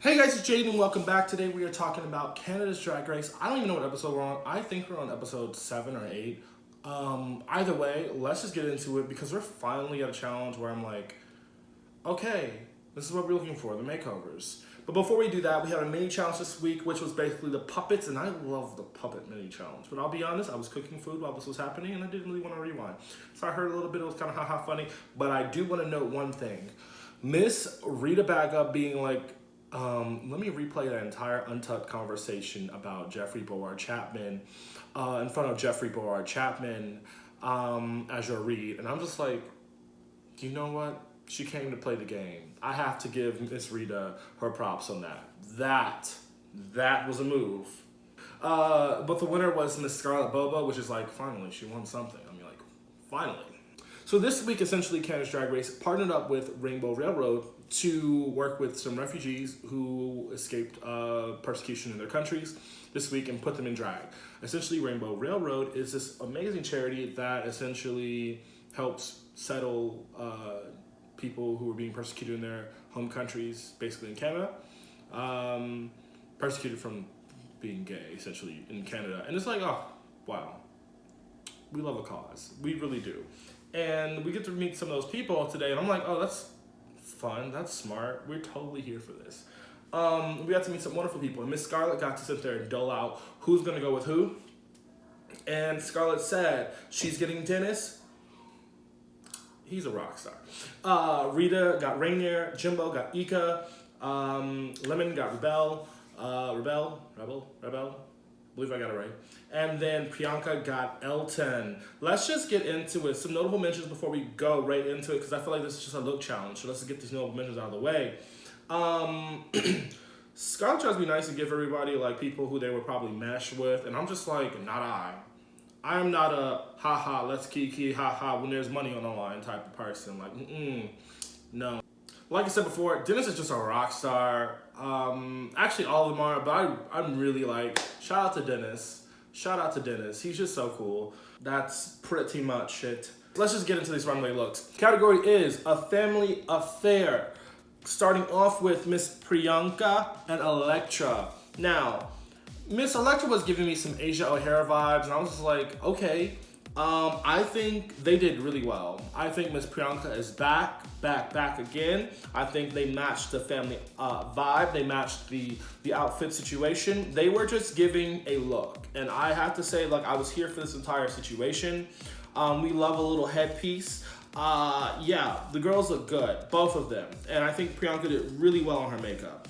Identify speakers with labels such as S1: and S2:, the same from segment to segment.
S1: Hey guys, it's Jaden. Welcome back. Today we are talking about Canada's Drag Race. I don't even know what episode we're on. I think we're on episode 7 or 8. Either way, let's just get into it because we're finally at a challenge where I'm like, okay, this is what we're looking for, the makeovers. But before we do that, we had a mini challenge this week, which was basically the puppets, and I love the puppet mini challenge. But I'll be honest, I was cooking food while this was happening, and I didn't really want to rewind. So I heard a little bit, it was kind of haha funny, but I do want to note one thing. Miss Rita Braga being like, let me replay that entire untucked conversation about Jeffrey Board Chapman in front of Jeffrey Board Chapman as your read. And I'm just like, you know what? She came to play the game. I have to give Miss Rita her props on that. That was a move. But the winner was Miss Scarlett Bobo, which is like, finally, she won something. I mean, like, finally. So this week, essentially, Canada's Drag Race partnered up with Rainbow Railroad to work with some refugees who escaped persecution in their countries this week and put them in drag. Essentially, Rainbow Railroad is this amazing charity that essentially helps settle people who are being persecuted in their home countries, basically in Canada, persecuted from being gay, essentially, in Canada. And it's like, oh, wow. We love a cause. We really do. And we get to meet some of those people today, and I'm like, oh, that's fun, that's smart. We're totally here for this. We got to meet some wonderful people, and Miss Scarlett got to sit there and dole out who's gonna go with who. And Scarlett said she's getting Dennis. He's a rock star. Rita got Rainier, Jimbo got Ika, Lemon got Rebel, I believe I got it right. And then Priyanka got Elton. Let's just get into it. Some notable mentions before we go right into it, because I feel like this is just a look challenge. So let's get these notable mentions out of the way. Scarlett tries to be nice and give everybody like people who they would probably mesh with, and I'm just like, not I. I'm not a haha, let's kiki, haha, when there's money on the line type of person. Like, no. Like I said before, Dennis is just a rock star. Actually, all of them are, but I'm really like, shout out to Dennis. Shout out to Dennis. He's just so cool. That's pretty much it. Let's just get into these runway looks. Category is a family affair. Starting off with Miss Priyanka and Electra. Now, Miss Electra was giving me some Asia O'Hara vibes, and I was just like, okay. I think they did really well. I think Miss Priyanka is back again. I think they matched the family vibe. They matched the outfit situation. They were just giving a look. And I have to say, like, I was here for this entire situation. We love a little headpiece. Yeah, the girls look good, both of them. And I think Priyanka did really well on her makeup.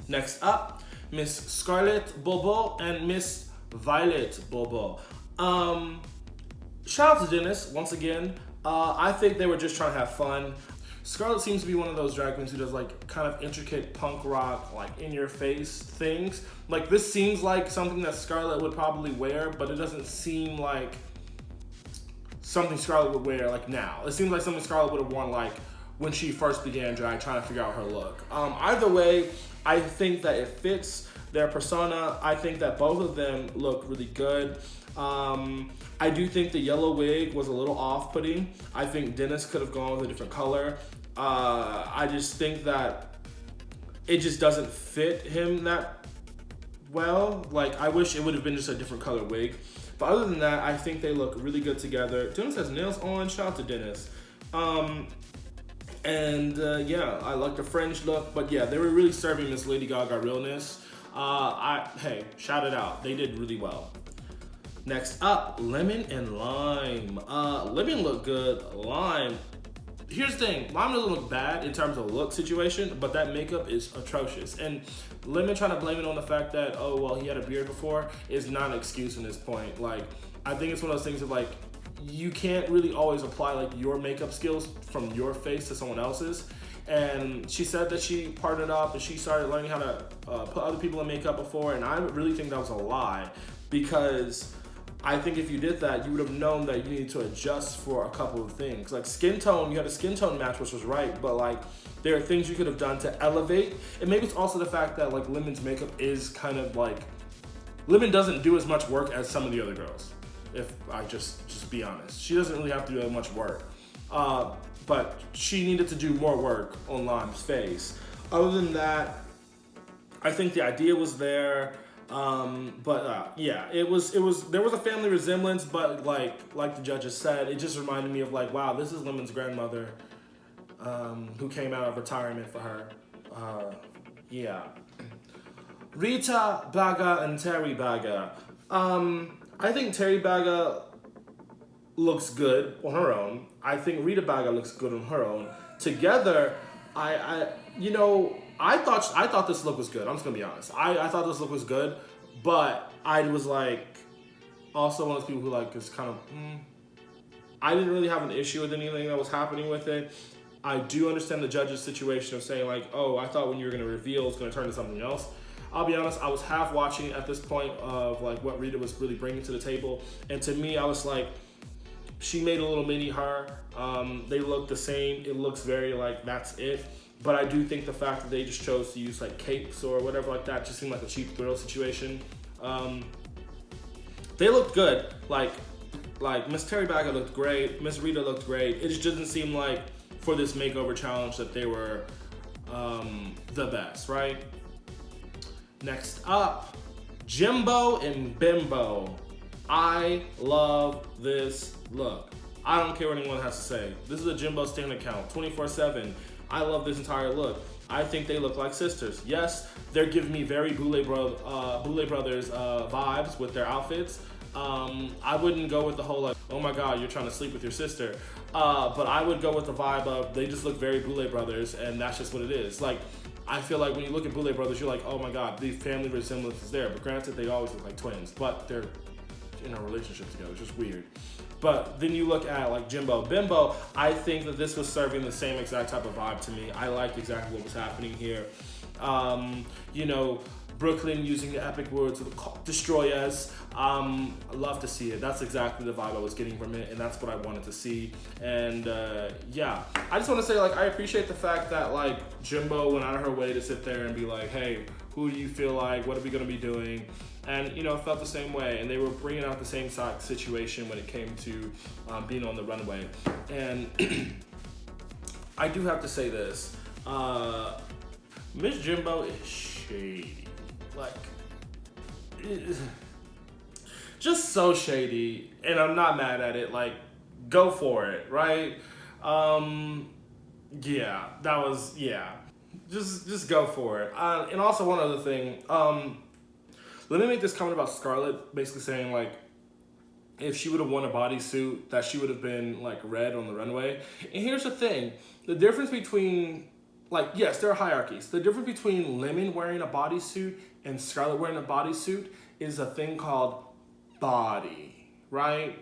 S1: Next up, Miss Scarlett Bobo and Miss Violet Bobo. Shout out to Dennis once again. I think they were just trying to have fun. Scarlett seems to be one of those drag queens who does like kind of intricate punk rock, like in your face things. Like this seems like something that Scarlett would probably wear, but it doesn't seem like something Scarlett would wear like now. It seems like something Scarlett would have worn like when she first began drag, trying to figure out her look. Either way, I think that it fits their persona. I think that both of them look really good. I do think the yellow wig was a little off-putting. I think Dennis could have gone with a different color. I just think that it just doesn't fit him that well. Like, I wish it would have been just a different color wig. But other than that, I think they look really good together. Dennis has nails on. Shout out to Dennis. Yeah, I like the fringe look. But yeah, they were really serving Miss Lady Gaga realness. Hey, shout it out. They did really well. Next up, Lemon and Lime. Lemon looked good. Lime, here's the thing. Lime doesn't look bad in terms of look situation, but that makeup is atrocious. And Lemon trying to blame it on the fact that, oh, well, he had a beard before is not an excuse in this point. Like, I think it's one of those things of like, you can't really always apply like your makeup skills from your face to someone else's. And she said that she partnered up and she started learning how to put other people in makeup before, and I really think that was a lie, because I think if you did that, you would have known that you needed to adjust for a couple of things. Like skin tone, you had a skin tone match, which was right, but like there are things you could have done to elevate. And maybe it's also the fact that like Lemon's makeup is kind of like, Lemon doesn't do as much work as some of the other girls. If I just be honest, she doesn't really have to do that much work. But she needed to do more work on Lime's face. Other than that, I think the idea was there. Yeah, it was there was a family resemblance, but like the judges said, it just reminded me of like, wow, this is Lemon's grandmother, who came out of retirement for her. Yeah. Rita Braga and Terry Braga. I think Terry Braga looks good on her own. I think Rita Braga looks good on her own. Together, I thought this look was good. I'm just gonna be honest. I thought this look was good, but I was like, also one of those people who like is kind of. I didn't really have an issue with anything that was happening with it. I do understand the judge's situation of saying like, oh, I thought when you were gonna reveal it's gonna turn to something else. I'll be honest, I was half watching at this point of like what Rita was really bringing to the table, and to me, I was like, she made a little mini her. They look the same. It looks very like that's it. But I do think the fact that they just chose to use like capes or whatever like that just seemed like a cheap thrill situation. They looked good. Like Miss Terry Braga looked great. Miss Rita looked great. It just doesn't seem like for this makeover challenge that they were the best, right? Next up, Jimbo and Bimbo. I love this look. I don't care what anyone has to say. This is a Jimbo Stan account, 24/7. I love this entire look. I think they look like sisters. Yes, they're giving me very Boulay Brothers vibes with their outfits. I wouldn't go with the whole like, oh my god, you're trying to sleep with your sister. But I would go with the vibe of they just look very Boulay Brothers, and that's just what it is. Like, I feel like when you look at Boulay Brothers, you're like, oh my god, the family resemblance is there. But granted, they always look like twins, but they're in a relationship together. It's just weird. But then you look at like Jimbo Bimbo, I think that this was serving the same exact type of vibe to me. I liked exactly what was happening here. Brooklyn using the epic words of destroy us. I love to see it. That's exactly the vibe I was getting from it, and that's what I wanted to see. And yeah, I just want to say like I appreciate the fact that like Jimbo went out of her way to sit there and be like, hey, who do you feel like? What are we gonna be doing? And felt the same way, and they were bringing out the same situation when it came to being on the runway. And I do have to say this, Miss Jimbo is shady, like just so shady, and I'm not mad at it. Like, go for it, right? Yeah, that was just go for it. And also one other thing. Let me make this comment about Scarlett, basically saying like, if she would have worn a bodysuit, that she would have been like red on the runway. And here's the thing, the difference between, like, yes, there are hierarchies. The difference between Lemon wearing a bodysuit and Scarlett wearing a bodysuit is a thing called body, right?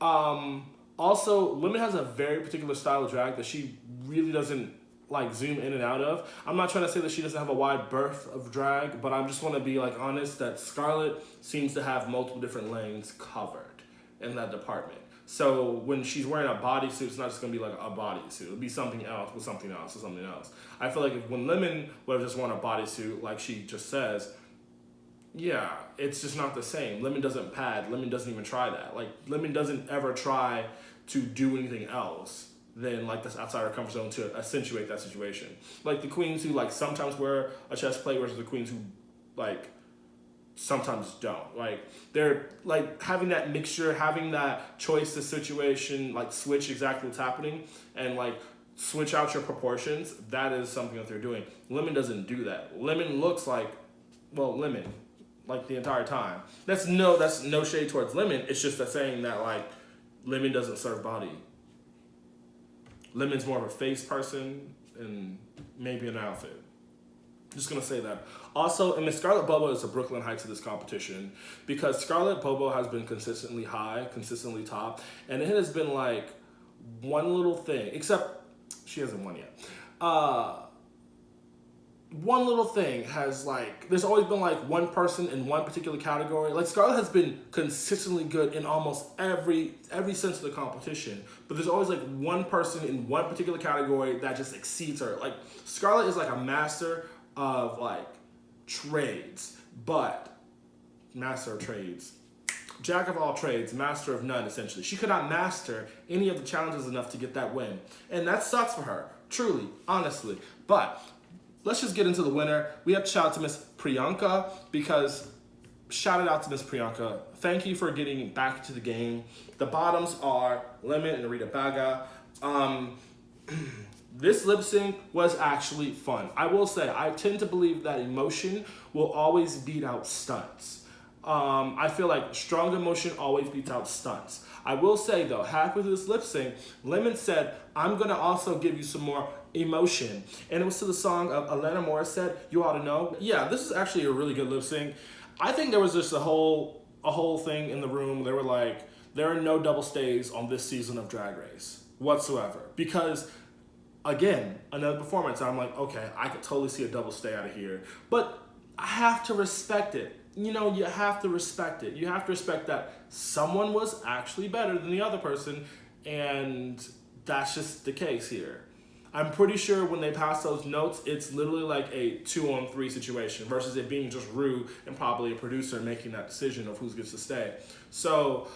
S1: Also, Lemon has a very particular style of drag that she really doesn't like zoom in and out of. I'm not trying to say that she doesn't have a wide berth of drag, but I just want to be like honest that Scarlett seems to have multiple different lanes covered in that department. So when she's wearing a bodysuit, it's not just gonna be like a bodysuit. It'll be something else with something else or something else. I feel like when Lemon would have just worn a bodysuit, like she just says, yeah, it's just not the same. Lemon doesn't pad. Lemon doesn't even try that. Like, Lemon doesn't ever try to do anything else than like this outside her comfort zone to accentuate that situation. Like the queens who like sometimes wear a chest plate versus the queens who like sometimes don't. Like, they're like having that mixture, having that choice, the situation, like switch exactly what's happening and like switch out your proportions. That is something that they're doing. Lemon doesn't do that. Lemon looks like, well, Lemon, like the entire time. That's no shade towards Lemon. It's just that saying that like Lemon doesn't serve body. Lemon's more of a face person and maybe an outfit. Just gonna say that. Also, and Miss Scarlett Bobo is the Brooklyn Heights of this competition because Scarlett Bobo has been consistently high, consistently top, and it has been like one little thing, except she hasn't won yet. One little thing has like, there's always been like one person in one particular category. Like Scarlett has been consistently good in almost every sense of the competition, but there's always like one person in one particular category that just exceeds her. Like Scarlett is like a master of like trades, but master of trades. Jack of all trades, master of none, essentially. She could not master any of the challenges enough to get that win. And that sucks for her, truly, honestly. But let's just get into the winner. We have to shout out to Miss Priyanka because shout it out to Miss Priyanka. Thank you for getting back into the game. The bottoms are Lemon and Rita Braga. This lip sync was actually fun. I will say, I tend to believe that emotion will always beat out stunts. I feel like strong emotion always beats out stunts. I will say though, halfway through this lip sync, Lemon said, I'm gonna also give you some more emotion. And it was to the song of Alanis Morissette, You Ought to Know. Yeah, this is actually a really good lip sync. I think there was just a whole thing in the room. They were like, there are no double stays on this season of Drag Race whatsoever. Because again, another performance, I'm like, okay, I could totally see a double stay out of here. But I have to respect it. You know, you have to respect it. You have to respect that someone was actually better than the other person, and that's just the case here. I'm pretty sure when they pass those notes, it's literally like a 2-on-3 situation versus it being just Rue and probably a producer making that decision of who gets to stay. So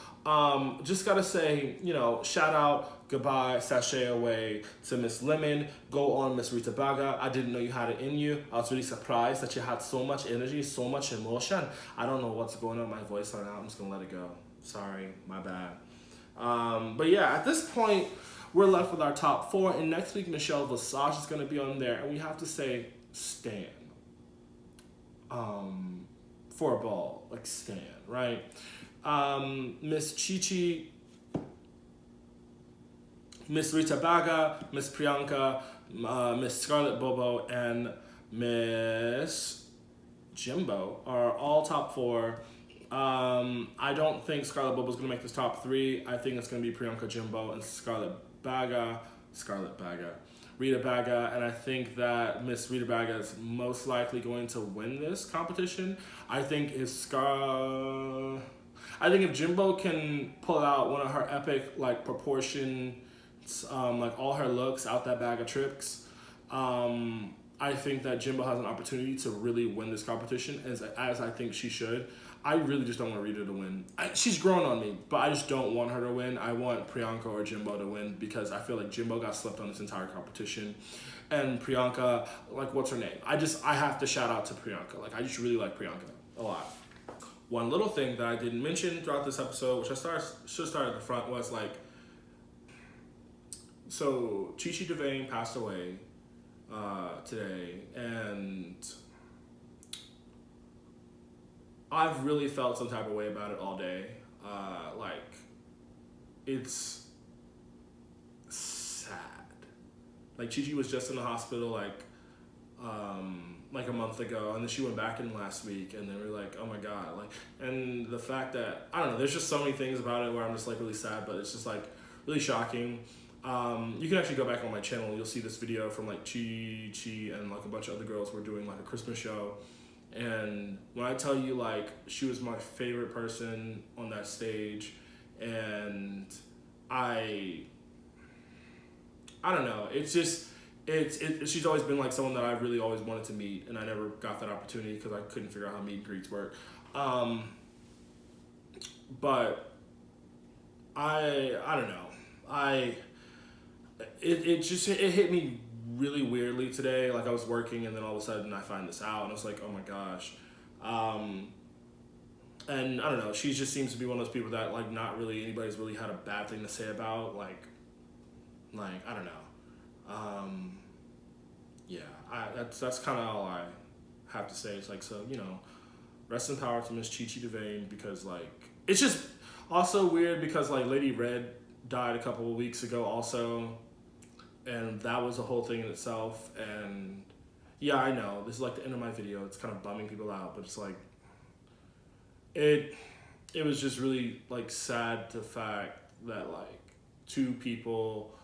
S1: just gotta say, you know, shout out, goodbye, sashay away to Miss Lemon. Go on, Miss Rita Braga. I didn't know you had it in you. I was really surprised that you had so much energy, so much emotion. I don't know what's going on with my voice right now. I'm just gonna let it go. Sorry, my bad. But yeah, at this point, we're left with our top 4, and next week Michelle Visage is going to be on there, and we have to say Stan. For a ball, like Stan, right? Miss Chi, Miss Rita Braga, Miss Priyanka, Miss Scarlett, Bobo, and Miss Jimbo are all top 4. I don't think Scarlett Bobo's going to make this top 3. I think it's going to be Priyanka, Jimbo, and Rita Braga, and I think that Miss Rita Braga is most likely going to win this competition. I think if Jimbo can pull out one of her epic like proportions, like all her looks out that bag of tricks, I think that Jimbo has an opportunity to really win this competition, as I think she should. I really just don't want Rita to win. She's grown on me, but I just don't want her to win. I want Priyanka or Jimbo to win because I feel like Jimbo got slept on this entire competition. And Priyanka, like, what's her name? I have to shout out to Priyanka. Like, I just really like Priyanka a lot. One little thing that I didn't mention throughout this episode, which should start at the front, was like, so Chi DeVayne passed away today, and I've really felt some type of way about it all day. Like, it's sad. Like, Chi was just in the hospital like a month ago, and then she went back in last week, and then we're like, oh my God. Like, and the fact that, I don't know, there's just so many things about it where I'm just like really sad, but it's just like really shocking. You can actually go back on my channel, you'll see this video from like Chi and like a bunch of other girls were doing like a Christmas show. And when I tell you, like, she was my favorite person on that stage, and I don't know, it's just, she's always been like someone that I really always wanted to meet, and I never got that opportunity because I couldn't figure out how meet and greets work. But I don't know, it hit me really weirdly today. Like, I was working, and then all of a sudden I find this out, and I was like, oh my gosh. And I don't know, she just seems to be one of those people that like not really anybody's really had a bad thing to say about. Like I don't know. Yeah, that's kind of all I have to say. It's like, so, you know, rest in power to Miss Chi DeVayne, because like it's just also weird because like Lady Red died a couple of weeks ago also. And that was a whole thing in itself. And yeah, I know, this is like the end of my video. It's kind of bumming people out, but it's like, it was just really like sad, the fact that like 2 people,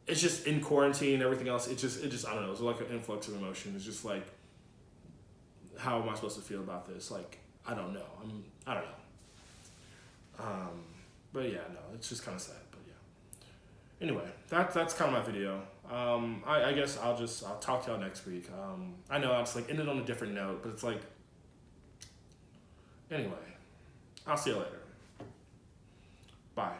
S1: it's just in quarantine and everything else. It just, I don't know, it's like an influx of emotion. It's just like, how am I supposed to feel about this? Like, I don't know. I don't know. But yeah, no, it's just kind of sad. Anyway, that's kind of my video. I guess I'll talk to y'all next week. I know I just like ended on a different note, but it's like, anyway, I'll see you later. Bye.